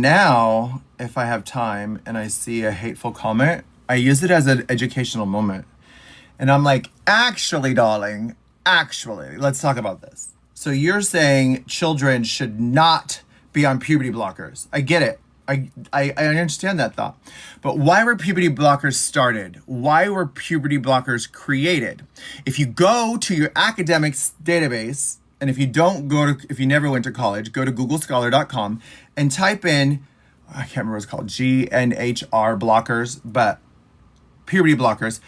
now, if I have time and I see a hateful comment, I use it as an educational moment. And I'm like, actually, darling, actually, let's talk about this. So you're saying children should not be on puberty blockers. I get it. I understand that thought. But why were puberty blockers started? Why were puberty blockers created? If you go to your academics database, and if you never went to college, go to googlescholar.com and type in, I can't remember what it's called, GNHR blockers, but puberty blockers.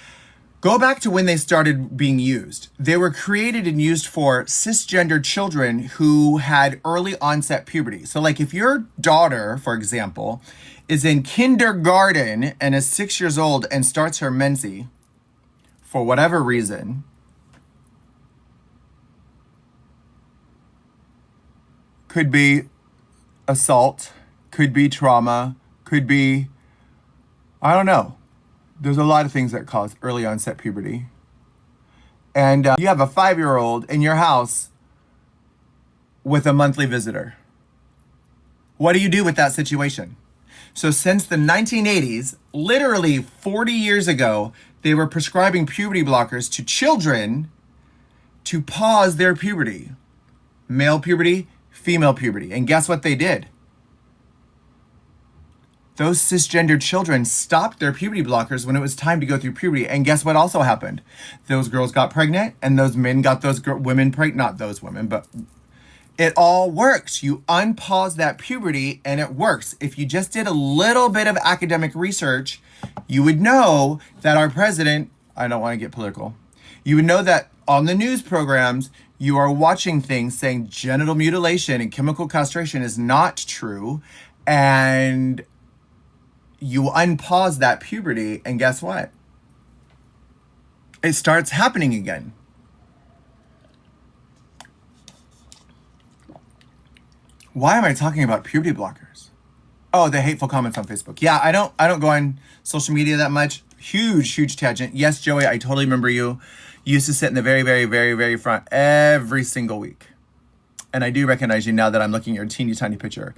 Go back to when they started being used. They were created and used for cisgender children who had early onset puberty. So like if your daughter, for example, is in kindergarten and is 6 years old and starts her menses for whatever reason, could be assault, could be trauma, could be, I don't know. There's a lot of things that cause early onset puberty. And you have a 5-year-old in your house with a monthly visitor. What do you do with that situation? So since the 1980s, literally 40 years ago, they were prescribing puberty blockers to children to pause their puberty. Male puberty, female puberty. And guess what they did? Those cisgender children stopped their puberty blockers when it was time to go through puberty. And guess what also happened? Those girls got pregnant and those men got those women pregnant. Not those women, but it all works. You unpause that puberty and it works. If you just did a little bit of academic research, you would know that our president, I don't want to get political, you would know that on the news programs, you are watching things saying genital mutilation and chemical castration is not true. And you unpause that puberty, and guess what? It starts happening again. Why am I talking about puberty blockers? Oh, the hateful comments on Facebook. Yeah, I don't go on social media that much. Huge tangent. Yes, Joey, I totally remember you. You used to sit in the very, very, very, very front every single week. And I do recognize you now that I'm looking at your teeny tiny picture.